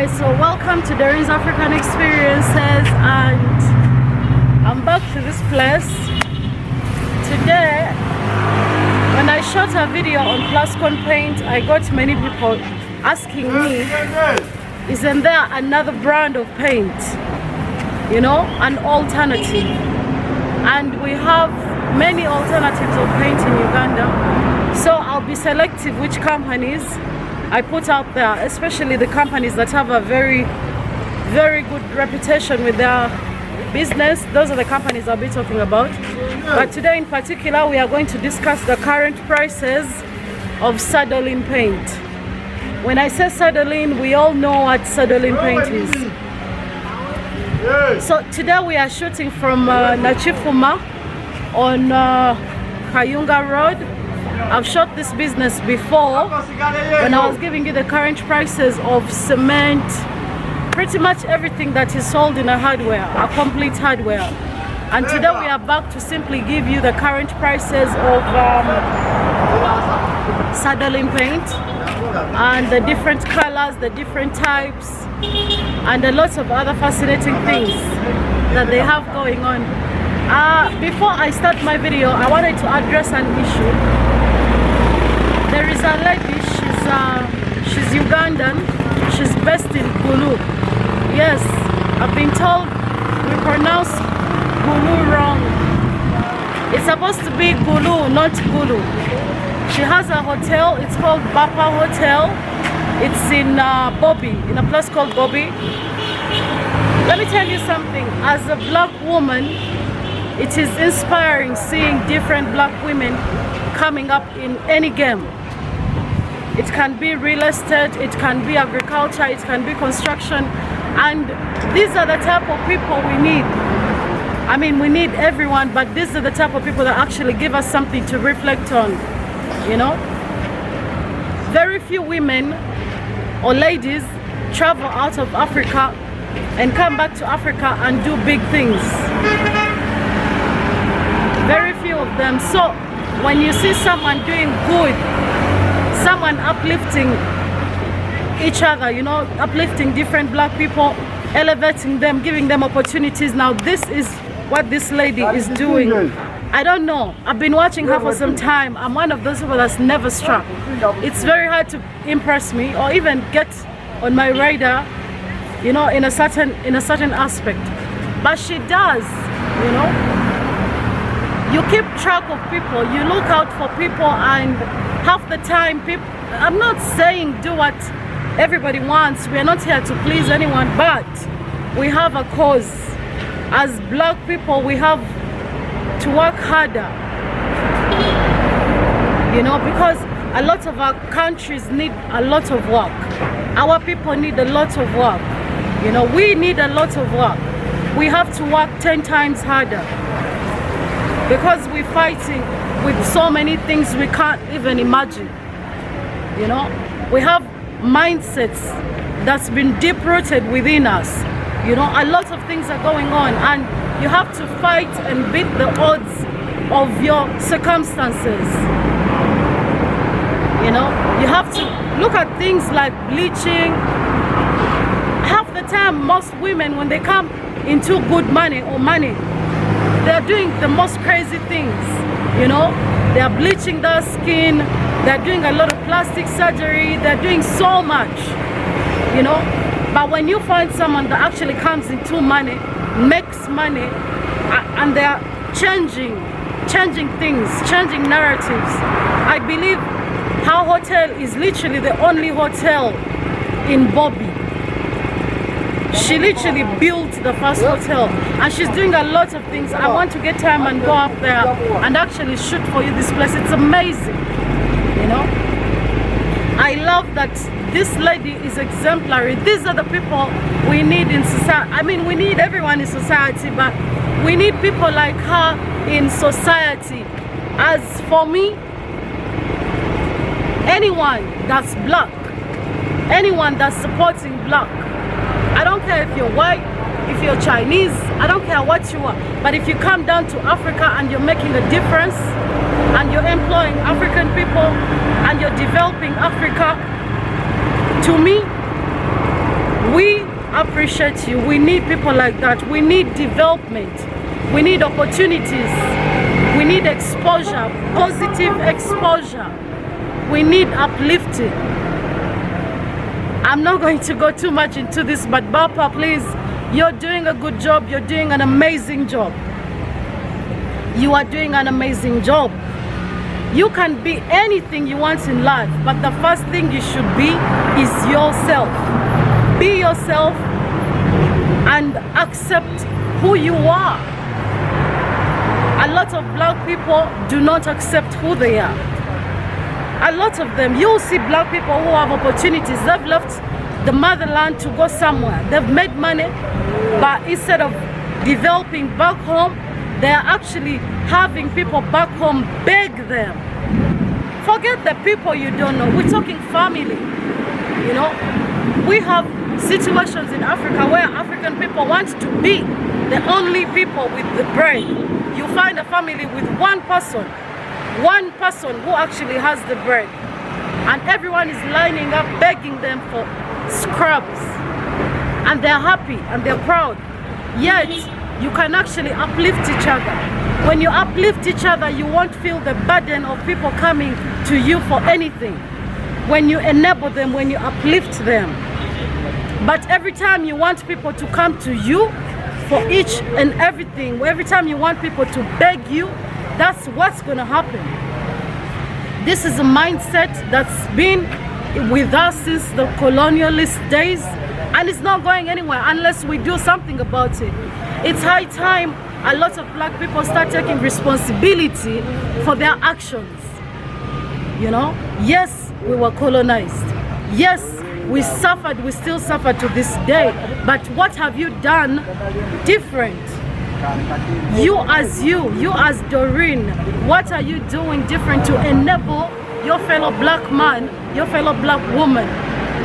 guys, so welcome to DOREEN'S African Experiences, and I'm back to this place today. When I shot a video on contsruction, I got many people asking me, isn't there another brand of paint, you know, an alternative? And we have many alternatives of paint in Uganda, so I'll be selective which companies I put out there, especially the companies that have a very good reputation with their business. Those are the companies I'll be talking about. But today in particular, we are going to discuss the current prices of Sadolin paint. When I say Sadolin, we all know what Sadolin paint is. So today we are shooting from Nachifuma on Kayunga Road. I've shot this business before when I was giving you the current prices of cement, pretty much everything that is sold in a hardware, a complete hardware. And today we are back to simply give you the current prices of Sadolin paint and the different colors, the different types, and a lot of other fascinating things that they have going on. Before I start my video, I wanted to address an issue. There is a lady, she's Ugandan, she's based in Gulu. Yes, I've been told we pronounce Gulu wrong. It's supposed to be Gulu, not Gulu. She has a hotel, it's called Bapa Hotel. It's in Bobby, in a place called Bobby. Let me tell you something, as a black woman, it is inspiring seeing different black women coming up in any game. It can be real estate, it can be agriculture, it can be construction, and these are the type of people we need. I mean, we need everyone, but these are the type of people that actually give us something to reflect on, you know? Very few women or ladies travel out of Africa and come back to Africa and do big things. Very few of them. So when you see someone doing good, someone uplifting each other, you know, uplifting different black people, elevating them, giving them opportunities. Now this is what this lady is doing. I don't know, I've been watching her for some time. I'm one of those people that's never struck. It's very hard to impress me or even get on my radar, you know, in a certain aspect. But she does, you know. You keep track of people, you look out for people, and half the time people, I'm not saying do what everybody wants, we are not here to please anyone, but we have a cause. As black people, we have to work harder, you know, because a lot of our countries need a lot of work. Our people need a lot of work, you know, we need a lot of work. We have to work 10 times harder, because we're fighting with so many things we can't even imagine, you know. We have mindsets that's been deep-rooted within us, you know. A lot of things are going on, and you have to fight and beat the odds of your circumstances, you know. You have to look at things like bleaching. Half the time, most women, when they come into good money or money, they're doing the most crazy things, you know. They're bleaching their skin, they're doing a lot of plastic surgery, they're doing so much, you know. But when you find someone that actually comes into money, makes money, and they're changing things, changing narratives. I believe her hotel is literally the only hotel in Bobby. She literally built the first hotel, and she's doing a lot of things. I want to get time and go up there and actually shoot for you this place. It's amazing, you know. I love that this lady is exemplary. These are the people we need in society. I mean, we need everyone in society, but we need people like her in society. As for me, anyone that's black, anyone that's supporting black, I don't care if you're white, if you're Chinese, I don't care what you are. But if you come down to Africa and you're making a difference, and you're employing African people, and you're developing Africa, to me, we appreciate you. We need people like that. We need development. We need opportunities. We need exposure, positive exposure. We need uplifting. I'm not going to go too much into this, but Bapa, please, you're doing a good job. You're doing an amazing job. You are doing an amazing job. You can be anything you want in life, but the first thing you should be is yourself. Be yourself and accept who you are. A lot of black people do not accept who they are. A lot of them, you'll see black people who have opportunities. They've left the motherland to go somewhere. They've made money, but instead of developing back home, they're actually having people back home beg them. Forget the people you don't know. We're talking family. You know, we have situations in Africa where African people want to be the only people with the bread. You find a family with one person who actually has the bread, and everyone is lining up begging them for scraps, and they're happy and they're proud. Yet you can actually uplift each other. When you uplift each other, you won't feel the burden of people coming to you for anything. When you enable them, when you uplift them. But every time you want people to come to you for each and everything, every time you want people to beg you, that's what's going to happen. This is a mindset that's been with us since the colonialist days, and it's not going anywhere unless we do something about it. It's high time a lot of black people start taking responsibility for their actions. You know, yes, we were colonized. Yes, we suffered, we still suffer to this day. But what have you done different? You as Doreen, what are you doing different to enable your fellow black man, your fellow black woman?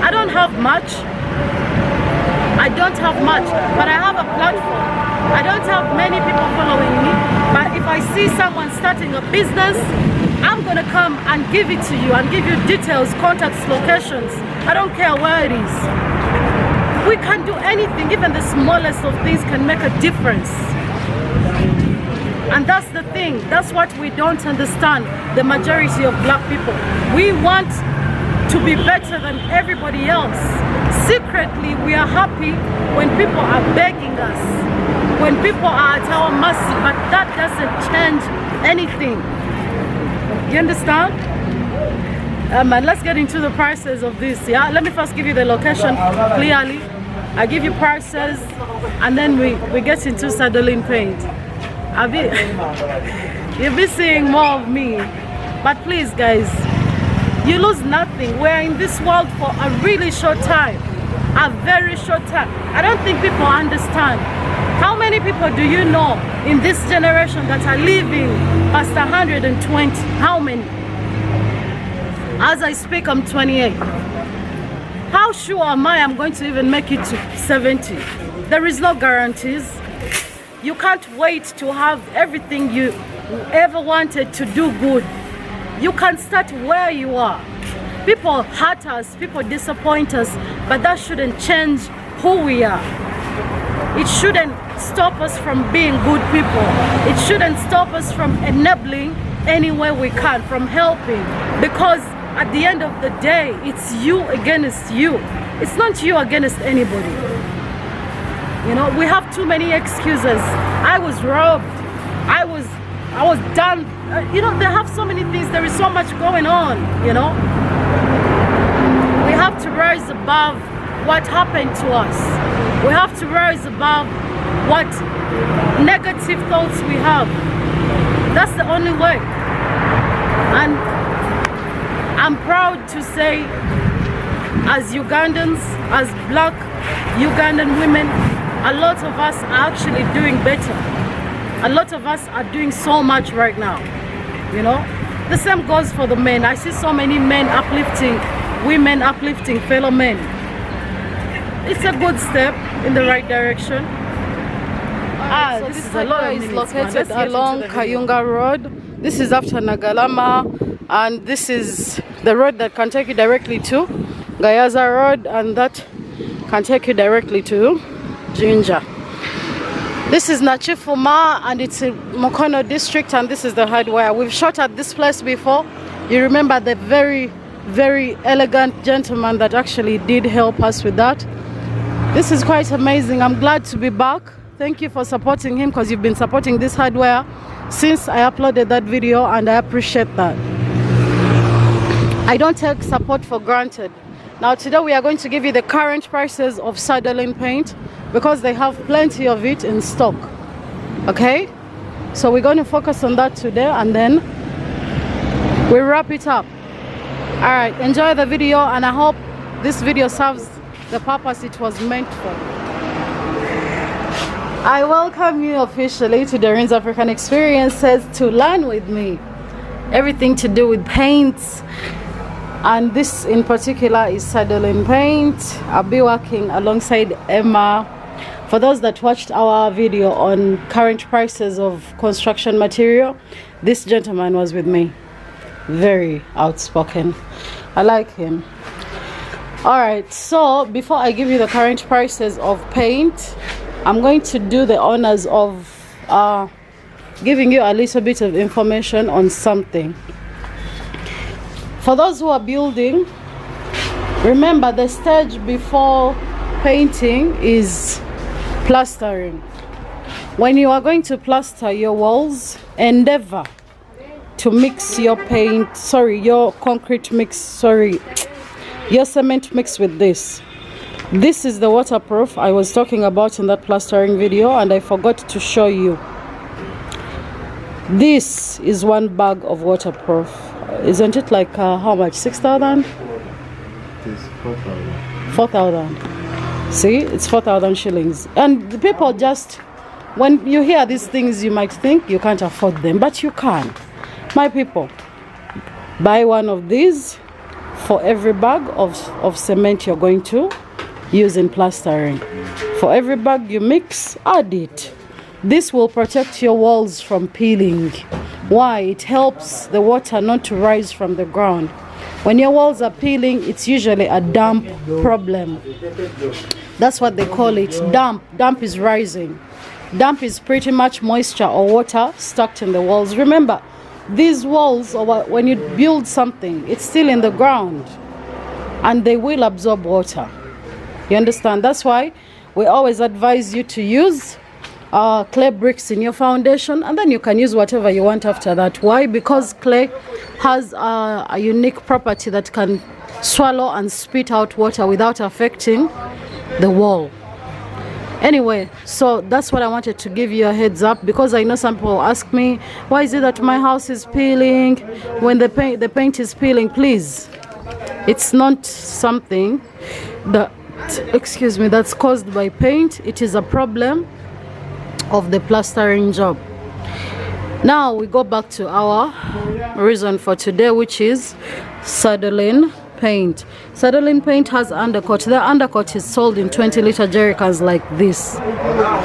I don't have much, but I have a platform. I don't have many people following me, but if I see someone starting a business, I'm gonna come and give it to you and give you details, contacts, locations. I don't care where it is. We can do anything, even the smallest of things can make a difference. And that's the thing, that's what we don't understand, the majority of black people. We want to be better than everybody else. Secretly, we are happy when people are begging us, when people are at our mercy, but that doesn't change anything. You understand? And let's get into the prices of this. Yeah, let me first give you the location clearly. I give you prices, and then we get into Sadolin paint. You'll be seeing more of me, but please guys, you lose nothing. We're in this world for a really short time, a very short time. I don't think people understand. How many people do you know in this generation that are living past 120? How many? As I speak, I'm 28. How sure am I'm going to even make it to 70? There is no guarantees. You can't wait to have everything you ever wanted to do good. You can start where you are. People hurt us, people disappoint us, but that shouldn't change who we are. It shouldn't stop us from being good people. It shouldn't stop us from enabling any way we can, from helping. Because at the end of the day, it's you against you. It's not you against anybody. You know, we have too many excuses. I was robbed. I was done. You know, they have so many things. There is so much going on, you know. We have to rise above what happened to us. We have to rise above what negative thoughts we have. That's the only way. And I'm proud to say, as Ugandans, as black Ugandan women, a lot of us are actually doing better. A lot of us are doing so much right now, you know. The same goes for the men. I see so many men uplifting women, uplifting fellow men. It's a good step in the right direction. So this is located along Kayunga Road. This is after Nagalama, and this is the road that can take you directly to Gayaza Road, and that can take you directly to Ginger. This is Nachifuma and it's in Mukono district, and this is the hardware. We've shot at this place before. You remember the very elegant gentleman that actually did help us with that. This is quite amazing. I'm glad to be back. Thank you for supporting him, because you've been supporting this hardware since I uploaded that video, and I appreciate that. I don't take support for granted. Now today we are going to give you the current prices of Sadolin paint, because they have plenty of it in stock. Okay, so we're going to focus on that today, and then we wrap it up. All right, enjoy the video, and I hope this video serves the purpose it was meant for. I welcome you officially to DOREEN'S African Experiences to learn with me everything to do with paints, and this in particular is Sadolin paint. I'll be working alongside Emma. For those that watched our video on current prices of construction material, this gentleman was with me. Very outspoken. I like him. Alright, so before I give you the current prices of paint, I'm going to do the honors of giving you a little bit of information on something. For those who are building, remember the stage before painting is plastering. When you are going to plaster your walls, endeavor to mix your your concrete mix, your cement mix with this. This is the waterproof I was talking about in that plastering video, and I forgot to show you. This is 1 bag of waterproof. Isn't it like how much? 6,000? It's 4,000. 4,000. See, it's 4,000 shillings. And the people just, when you hear these things, you might think you can't afford them, but you can. My people, buy 1 of these for every bag of cement you're going to use in plastering. For every bag you mix, add it. This will protect your walls from peeling. Why? It helps the water not to rise from the ground. When your walls are peeling, it's usually a damp problem. That's what they call it, damp. Damp is rising. Damp is pretty much moisture or water stuck in the walls. Remember, these walls, or when you build something, it's still in the ground and they will absorb water. You understand? That's why we always advise you to use clay bricks in your foundation, and then you can use whatever you want after that. Why? Because clay has a unique property that can swallow and spit out water without affecting the wall. Anyway, so that's what I wanted to give you a heads up, because I know some people ask me, why is it that my house is peeling when the paint is peeling? Please, it's not something that, excuse me, that's caused by paint. It is a problem of the plastering job. Now we go back to our reason for today, which is Sadolin paint. Sadolin paint has undercoat. The undercoat is sold in 20-liter jerrycans like this.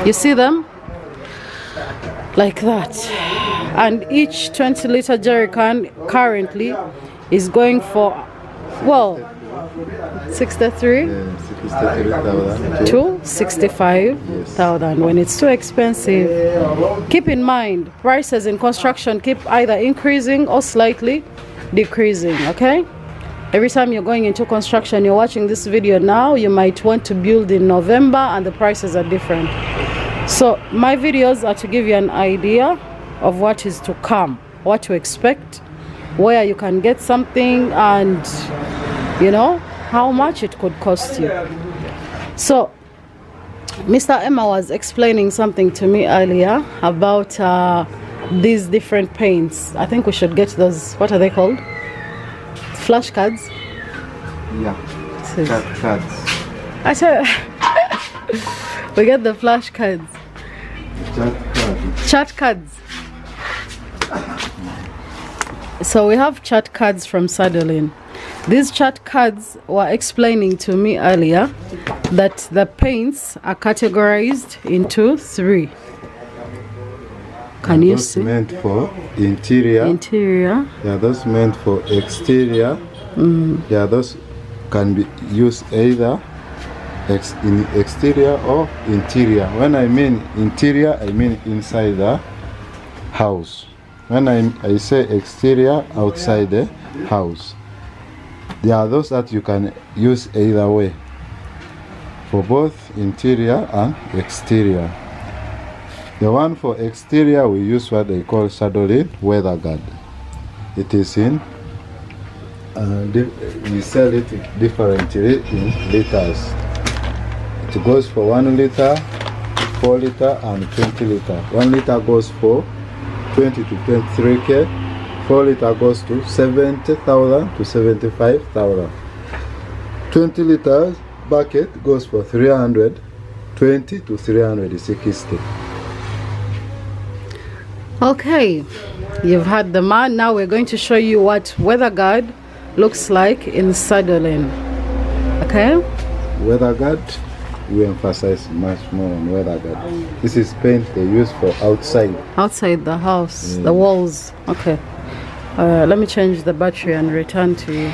You see them? Like that. And each 20-liter jerrycan currently is going for, well, 63 to 65,000. When it's too expensive, keep in mind prices in construction keep either increasing or slightly decreasing. Okay, every time you're going into construction, you're watching this video now, you might want to build in November and the prices are different. So my videos are to give you an idea of what is to come, what to expect, where you can get something, and you know how much it could cost you. So Mr. Emma was explaining something to me earlier about these different paints. I think we should get those, what are they called? Flashcards? Yeah, cards. I said we get the flashcards. Chat cards. So we have chat cards from Sadolin. These chat cards were explaining to me earlier that the paints are categorized into 3. Can you see? Meant for interior. Interior. Yeah, those meant for exterior. Yeah, those can be used either in exterior or interior. When I mean interior, I mean inside the house. When I say exterior, outside the house. There are those that you can use either way, for both interior and exterior. The one for exterior, we use what they call Sadolin weather guard. It is in we sell it differently in liters. It goes for 1 liter, 4 liter and 20 liter. 1 liter goes for 20 to 23k. 4 liter goes to 70,000 to 75,000. 20 liters bucket goes for 320 to 360. Okay, you've had the man. Now we're going to show you what weather guard looks like in Sadolin. Okay, Weather guard, we emphasize much more on weather guard. This is paint they use for outside the house, the walls. Okay, let me change the battery and return to you.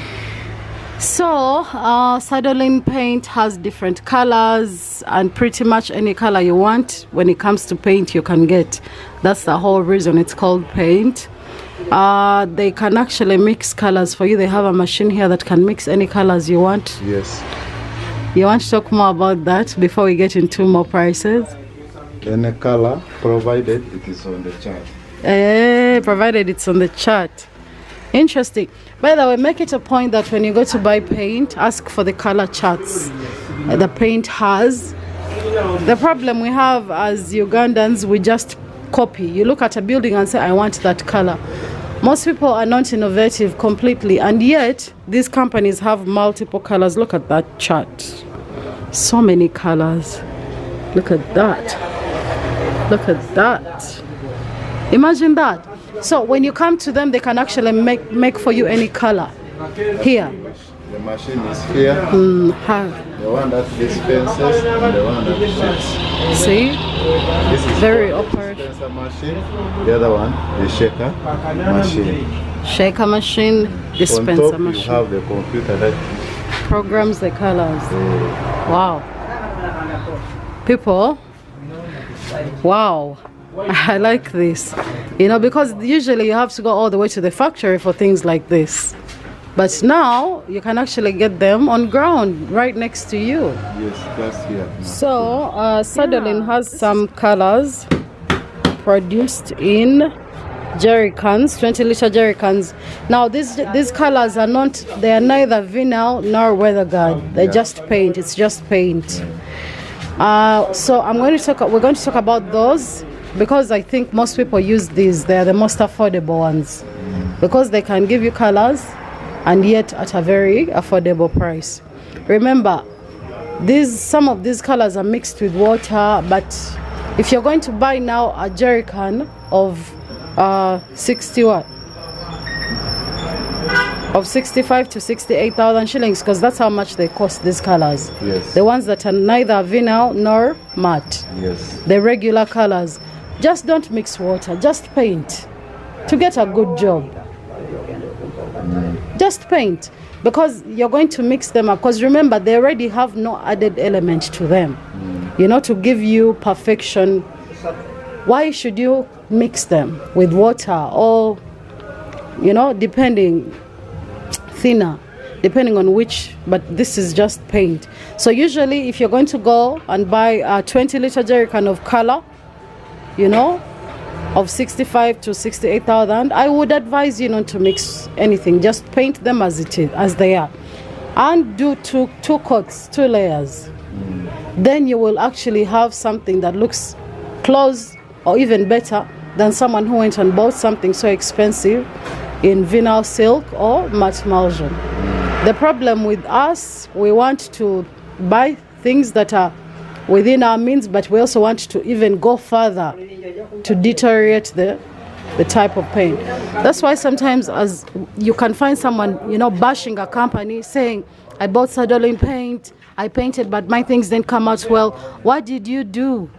So Sadolin paint has different colors, and pretty much any color you want when it comes to paint you can get. That's the whole reason it's called paint. They can actually mix colors for you. They have a machine here that can mix any colors you want. Yes. You want to talk more about that before we get into more prices? Any color, provided it is on the chart. Provided it's on the chart. Interesting. By the way, make it a point that when you go to buy paint, ask for the color charts the paint has. The problem we have as Ugandans, we just copy. You look at a building and say, I want that color. Most people are not innovative completely, and yet these companies have multiple colors. Look at that chart. So many colors. Look at that. Look at that. Imagine that. So when you come to them, they can actually make for you any color. Here. The machine is here. The one that dispenses and the one that shakes. See? This is very operative dispenser machine. The other one, the shaker machine. Shaker machine, dispenser On top, machine. you have the computer that programs the colors. Wow. People. Wow. I like this. You know, because usually you have to go all the way to the factory for things like this. But now you can actually get them on ground right next to you. Yes, that's here. So Sadolin has some colors produced in jerry cans, 20-liter jerry cans. Now these colors are not, they are neither vinyl nor weather guard. They're just paint. It's just paint. So we're going to talk about those, because I think most people use these. They're the most affordable ones because they can give you colors and yet at a very affordable price. Remember, some of these colors are mixed with water, but if you're going to buy now a jerry can of 65 to 68,000 shillings, because that's how much they cost, these colors. Yes. The ones that are neither vinyl nor matte. Yes. The regular colors. Just don't mix water, just paint to get a good job. Just paint, because you're going to mix them up, because remember, they already have no added element to them, you know, to give you perfection. Why should you mix them with water, or, you know, depending, thinner, depending on which, but this is just paint. So usually if you're going to go and buy a 20-liter jerry can of color, you know, of 65 to 68,000, I would advise you not to mix anything. Just paint them as it is, as they are, and do two coats, 2 layers. Then you will actually have something that looks close or even better than someone who went and bought something so expensive in vinyl silk or matte emulsion. The problem with us, we want to buy things that are within our means, but we also want to even go further to deteriorate the type of paint. That's why sometimes as you can find someone, you know, bashing a company saying, I bought Sadolin paint, I painted, but my things didn't come out well. What did you do?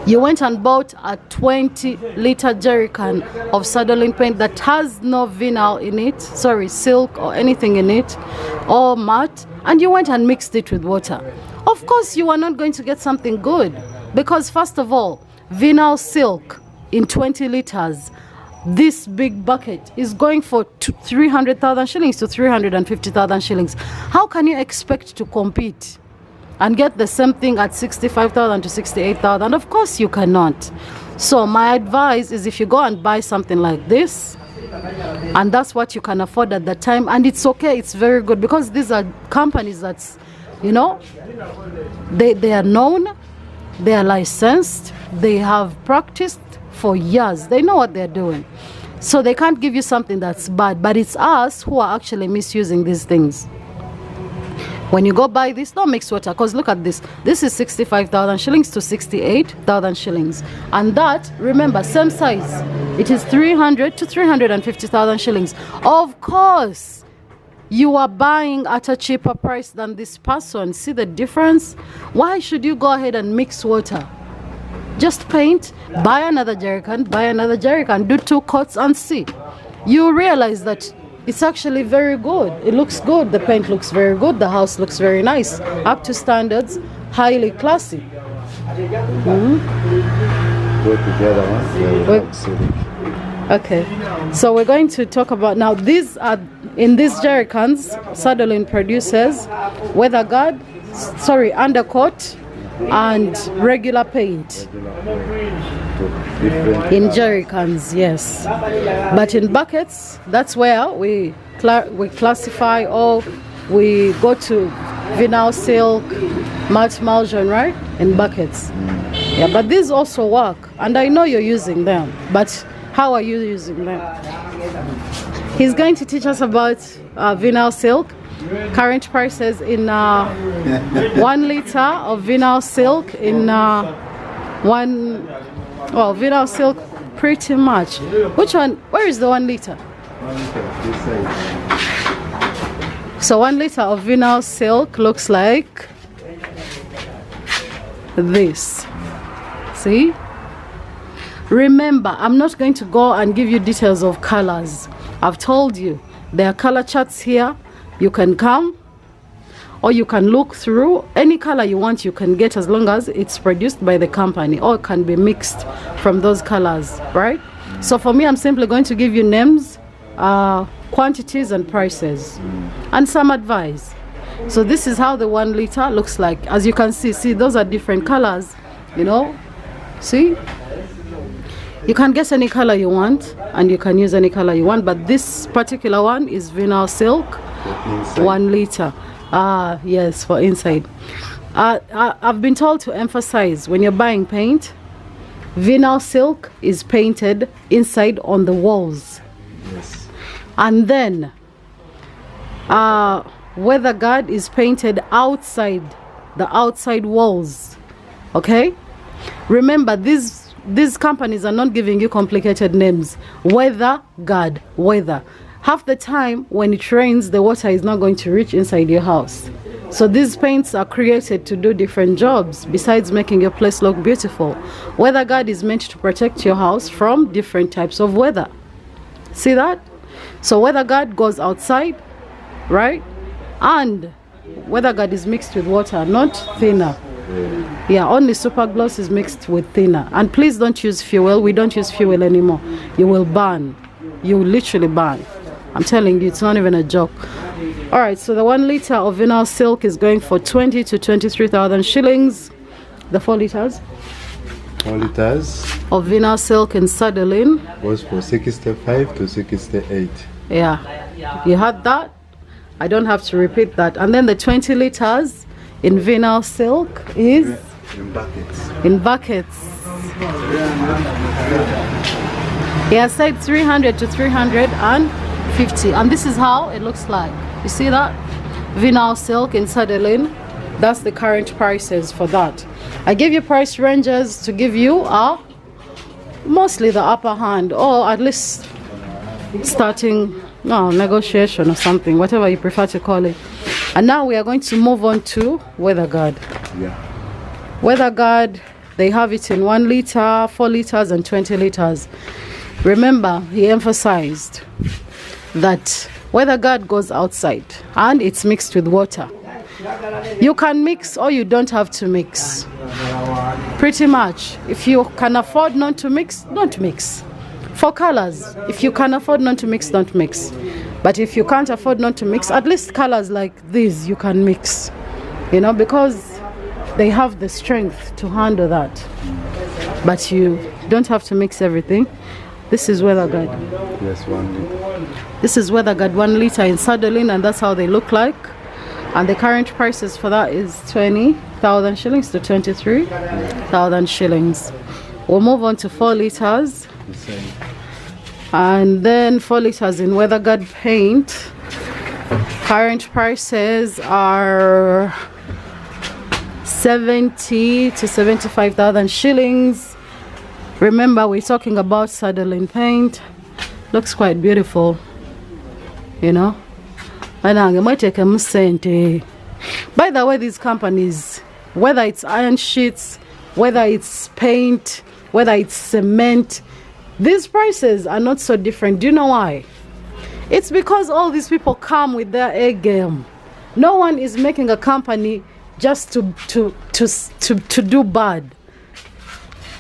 You went and bought a 20-liter jerry can of Sadolin paint that has no vinyl in it, sorry, silk or anything in it, or matte, and you went and mixed it with water. Of course, you are not going to get something good, because first of all, vinyl silk in 20 liters, this big bucket is going for 300,000 shillings to 350,000 shillings. How can you expect to compete and get the same thing at 65,000 to 68,000? Of course you cannot. So my advice is, if you go and buy something like this, and that's what you can afford at the time, and it's okay, it's very good, because these are companies that's, you know, they are known, they are licensed, they have practiced for years, they know what they're doing, so they can't give you something that's bad. But it's us who are actually misusing these things. When you go buy this, don't mix water, because look at this. This is 65,000 shillings to 68,000 shillings. And that, remember, same size. It is 300 to 350,000 shillings. Of course, you are buying at a cheaper price than this person. See the difference? Why should you go ahead and mix water? Just paint, buy another jerry can, do 2 coats and see. You realize that it's actually very good. It looks good. The paint looks very good. The house looks very nice. Up to standards, highly classy. Go together. Okay, so we're going to talk about now. These are, in these jerry cans, Sadolin produces weather guard, undercoat, and regular paint in jerry cans, yes. But in buckets, that's where we classify, or we go to vinyl silk, matte emulsion, right? In buckets. Yeah, but these also work, and I know you're using them, but how are you using them? He's going to teach us about vinyl silk. Current prices in 1 liter of vinyl silk in vinyl silk, pretty much. Which one? Where is the 1 liter? So 1 liter of vinyl silk looks like this. See? Remember, I'm not going to go and give you details of colors. I've told you there are color charts here. You can come, or you can look through any color you want. You can get, as long as it's produced by the company, or it can be mixed from those colors, right? So for me, I'm simply going to give you names, quantities and prices, and some advice. So this is how the 1 liter looks like. As you can see, those are different colors, you know. See, you can get any color you want, and you can use any color you want, but this particular one is vinyl silk. 1 liter. Yes, for inside. I've been told to emphasize, when you're buying paint, vinyl silk is painted inside on the walls. Yes. And then weather guard is painted outside, the outside walls. Okay? Remember, these companies are not giving you complicated names. Weather guard, weather. Half the time when it rains, the water is not going to reach inside your house. So these paints are created to do different jobs besides making your place look beautiful. Weather guard is meant to protect your house from different types of weather. See that? So weather guard goes outside, right? And weather guard is mixed with water, not thinner. Yeah, only super gloss is mixed with thinner. And please don't use fuel. We don't use fuel anymore. You will burn. You will literally burn. I'm telling you, it's not even a joke. All right, so the 1 liter of vinyl silk is going for 20 to 23,000 shillings. The 4 liters? 4 liters of vinyl silk in Sadolin goes for 65 to 68. Yeah, you had that. I don't have to repeat that. And then the 20 liters in vinyl silk is in buckets. In buckets. Yeah, said 300 to 350, and this is how it looks like. You see that? Vinyl silk in Sadolin. That's the current prices for that. I give you price ranges to give you mostly the upper hand, or at least starting negotiation or something, whatever you prefer to call it. And now we are going to move on to weather guard. Yeah. Weather guard They have it in 1 liter, 4 liters, and 20 liters. Remember, he emphasized that WeatherGuard goes outside and it's mixed with water. You can mix or you don't have to mix. Pretty much. If you can afford not to mix, don't mix. For colors, if you can afford not to mix, don't mix. But if you can't afford not to mix, at least colors like these you can mix. You know, because they have the strength to handle that. But you don't have to mix everything. This is WeatherGuard. Yes, 1 liter. This is WeatherGuard 1 liter in Sadolin, and that's how they look like. And the current prices for that is 20,000 shillings to 23,000 shillings. We'll move on to 4 liters. The same. And then 4 liters in WeatherGuard paint. Current prices are 70 to 75,000 shillings. Remember, we're talking about Sadolin paint. Looks quite beautiful, you know. By the way, these companies, whether it's iron sheets, whether it's paint, whether it's cement, these prices are not so different. Do you know why? It's because all these people come with their A game. No one is making a company just to do bad.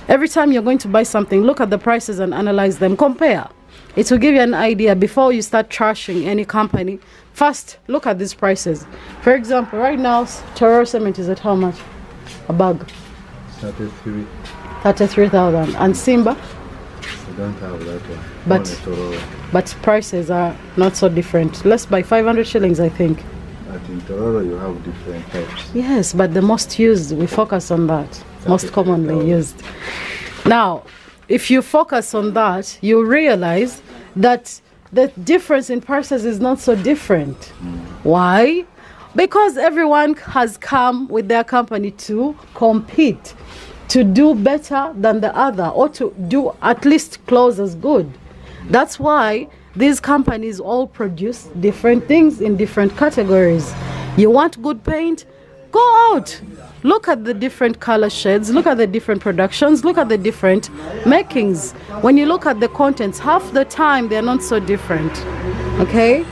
Every time you're going to buy something, look at the prices and analyze them, compare. It will give you an idea before you start trashing any company. First, look at these prices. For example, right now, Toro cement is at how much? A bag? 33. 33,000. And Simba? We don't have that one. But prices are not so different. Let's buy 500 shillings, I think. But in Tororo, you have different types. Yes, but the most used, we focus on that. Most commonly used. Now, if you focus on that, you realize that the difference in prices is not so different. Why? Because everyone has come with their company to compete, to do better than the other, or to do at least close as good. That's why these companies all produce different things in different categories. You want good paint? Go out. Look at the different color shades, look at the different productions, look at the different makings. When you look at the contents, half the time they're not so different. Okay?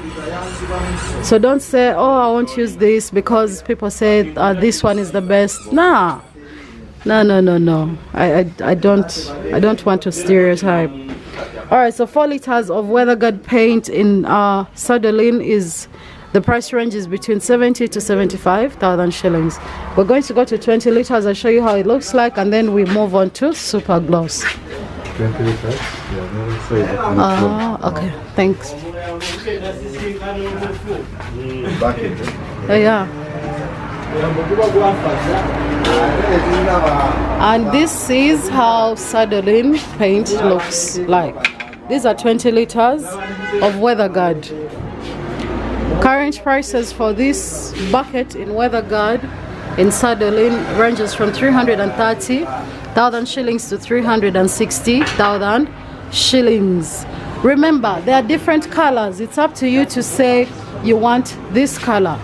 So don't say, oh, I won't use this because people say this one is the best. Nah. No. I don't want to stereotype. Alright, so 4 liters of WeatherGuard paint in Sadolin is, the price range is between 70 to 75,000 shillings. We're going to go to 20 liters. I'll show you how it looks like, and then we move on to super gloss. 20 liters? Yeah, okay, thanks. Bucket. Yeah. And this is how Sadolin paint looks like. These are 20 liters of WeatherGuard. Current prices for this bucket in WeatherGuard in Sadolin ranges from 330,000 shillings to 360,000 shillings. Remember, there are different colors. It's up to you to say you want this color.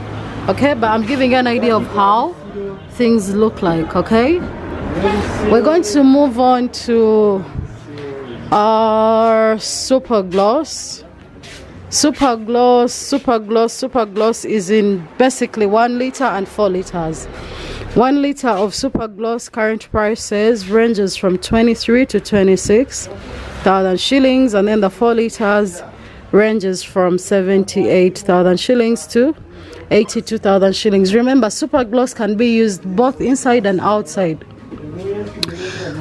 Okay, but I'm giving you an idea of how things look like. Okay, we're going to move on to our super gloss. Super gloss is in basically 1 liter and 4 liters. 1 liter of super gloss current prices ranges from 23 to 26,000 shillings, and then the 4 liters ranges from 78,000 shillings to 82,000 shillings. Remember, super gloss can be used both inside and outside.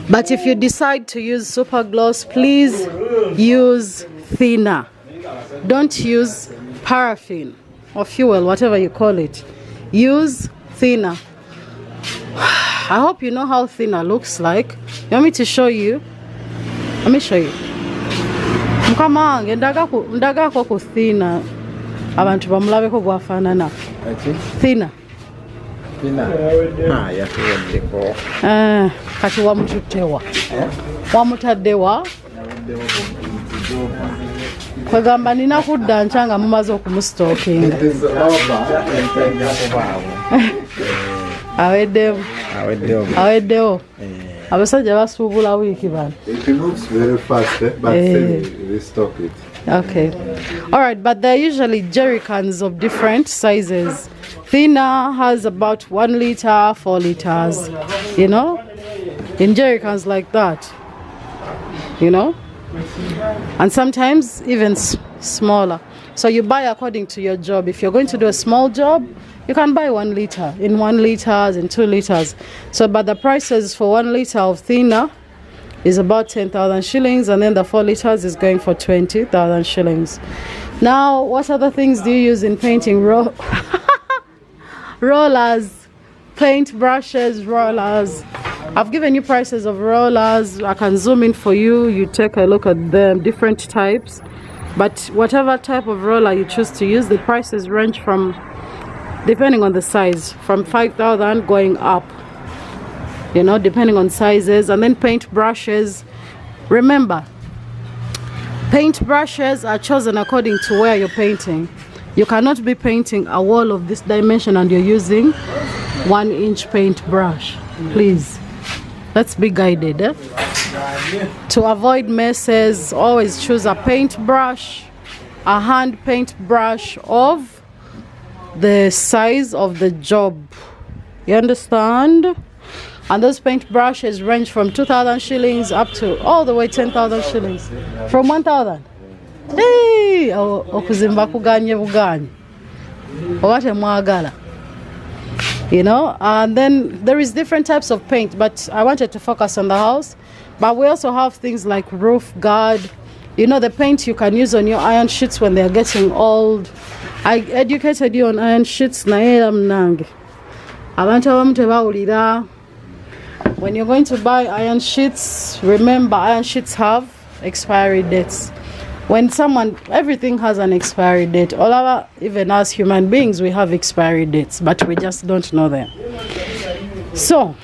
But if you decide to use super gloss, please use thinner. Don't use paraffin or fuel, whatever you call it. Use thinner. I hope you know how thinner looks like. You want me to show you? Let me show you. Come on, ndaga ko thinner. Abantu bamulabeko bwafaanana. Thinner. Kati wamututtewa. Wamutaddewa. Kwegamba nina kudda nkyanga mumaze okumusitookinga. Aweddewo. abasajja basuubula wiiki bano. It moves very fast, but still we stop it. Okay. All right, but they're usually jerry cans of different sizes. Thinner has about 1 liter, 4 liters, you know, in jerry cans like that, you know, and sometimes even smaller. So you buy according to your job. If you're going to do a small job, you can buy 1 liter, in 1 liters, in 2 liters. So, but the prices for 1 liter of thinner is about 10,000 shillings, and then the 4 liters is going for 20,000 shillings. Now, what other things do you use in painting? Rollers, paint brushes, rollers. I've given you prices of rollers. I can zoom in for you. You take a look at them, different types. But whatever type of roller you choose to use, the prices range from, depending on the size, from 5,000 going up, you know, depending on sizes. And then paint brushes. Remember, paint brushes are chosen according to where you're painting. You cannot be painting a wall of this dimension and you're using 1-inch paint brush. Please, let's be guided. To avoid messes, always choose a paint brush, a hand paint brush of the size of the job. You understand? And those paint brushes range from 2,000 shillings up to all the way 10,000 shillings. From 1,000. Hey! Okuzimba kuganye buganyi. Owate mwagala. You know, and then there is different types of paint, but I wanted to focus on the house. But we also have things like roof guard. You know, the paint you can use on your iron sheets when they're getting old. I educated you on iron sheets. When you're going to buy iron sheets, remember iron sheets have expiry dates. When everything has an expiry date. All our, even as human beings, we have expiry dates, but we just don't know them. So,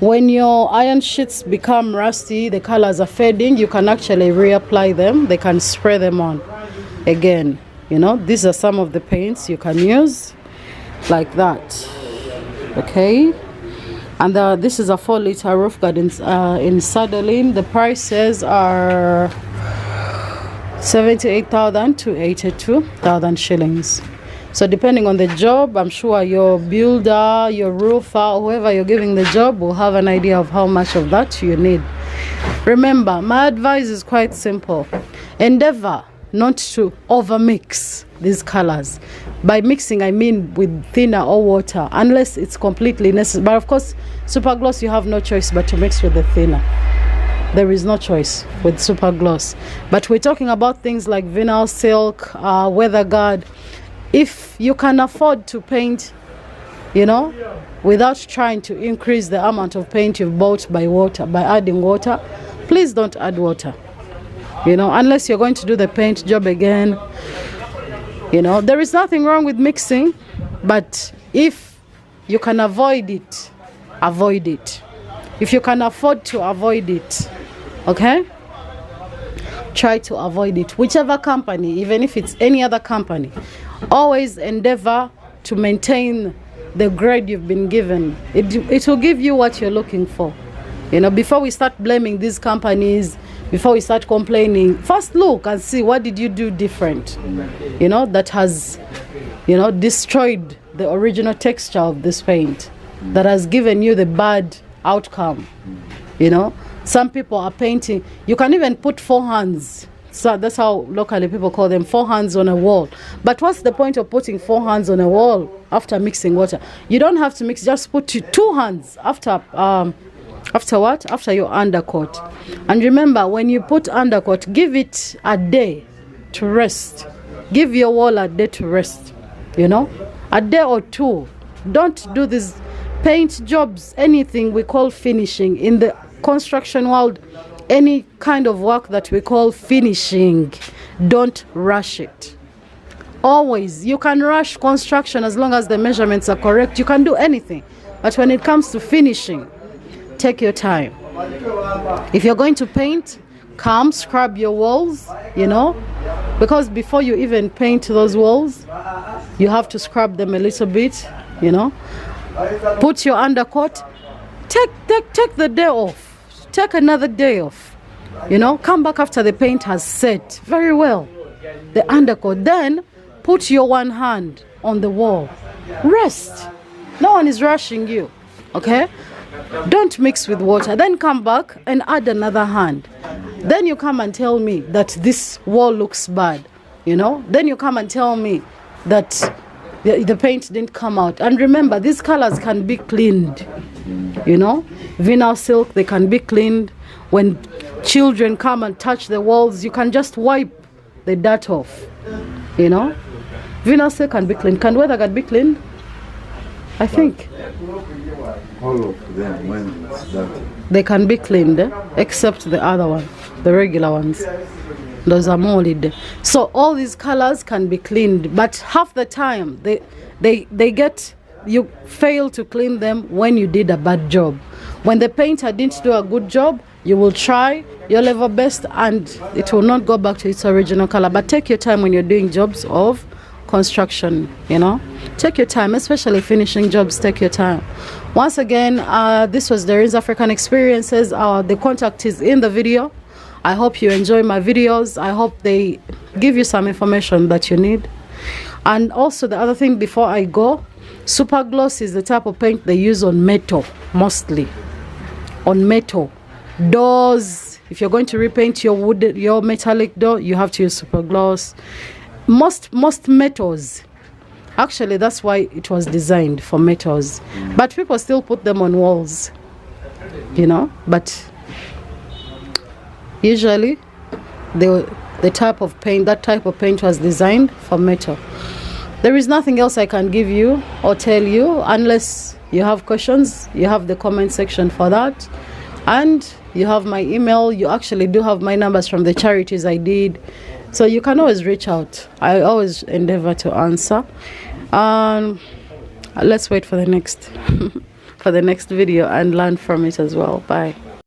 when your iron sheets become rusty, the colors are fading, you can actually reapply them. They can spray them on again. You know, these are some of the paints you can use like that. Okay. And this is a 4 liter roof guard in Sadolin. The prices are 78,000 to 82,000 shillings. So depending on the job, I'm sure your builder, your roofer, whoever you're giving the job will have an idea of how much of that you need. Remember, my advice is quite simple. Endeavor not to overmix these colors. By mixing, I mean with thinner or water, unless it's completely necessary. But of course, super gloss, you have no choice but to mix with the thinner. There is no choice with super gloss. But we're talking about things like vinyl silk, weather guard. If you can afford to paint, you know, without trying to increase the amount of paint you've bought by adding water, please don't add water. You know, unless you're going to do the paint job again. You know, there is nothing wrong with mixing, but if you can avoid it, avoid it. If you can afford to avoid it, okay? Try to avoid it. Whichever company, even if it's any other company, always endeavor to maintain the grade you've been given. It will give you what you're looking for. You know, before we start blaming these companies, before we start complaining, first look and see what did you do different, you know, that has, you know, destroyed the original texture of this paint, that has given you the bad outcome. You know, some people are painting, you can even put 4 hands. So that's how locally people call them, 4 hands on a wall. But what's the point of putting 4 hands on a wall after mixing water? You don't have to mix, just put 2 hands after what? After your undercoat. And remember, when you put undercoat, give it a day to rest. Give your wall a day to rest. You know, a day or 2. Don't do these paint jobs, anything we call finishing. In the construction world, any kind of work that we call finishing, don't rush it. Always, you can rush construction as long as the measurements are correct. You can do anything. But when it comes to finishing, take your time. If you're going to paint, come scrub your walls, you know, because before you even paint those walls, you have to scrub them a little bit, you know. Put your undercoat, take the day off. Take another day off. You know, come back after the paint has set very well. The undercoat. Then put your one hand on the wall. Rest. No one is rushing you. Okay? Don't mix with water. Then come back and add another hand. Then you come and tell me that this wall looks bad. You know? Then you come and tell me that the paint didn't come out. And remember, these colors can be cleaned. You know? Vinyl silk, they can be cleaned. When children come and touch the walls, you can just wipe the dirt off. You know? Vinyl silk can be cleaned. Can weather be cleaned? I think. All of them, when it's dirty, they can be cleaned, except the other one, the regular ones. Those are molded. So all these colors can be cleaned, but half the time you fail to clean them when you did a bad job. When the painter didn't do a good job, you will try your level best and it will not go back to its original color. But take your time when you're doing jobs of construction, you know. Take your time, especially finishing jobs. Take your time. Once again, this was DOREEN'S African Experiences. The contact is in the video. I hope you enjoy my videos. I hope they give you some information that you need. And also the other thing before I go, super gloss is the type of paint they use on metal, mostly on metal doors. If you're going to repaint your metallic door, you have to use super gloss. Most metals, actually that's why it was designed, for metals, but people still put them on walls, you know. But usually that type of paint was designed for metal. There is nothing else I can give you or tell you unless you have questions. You have the comment section for that, and you have my email. You actually do have my numbers from the charities I did. So you can always reach out. I always endeavor to answer. Let's wait for the next for the next video and learn from it as well. Bye.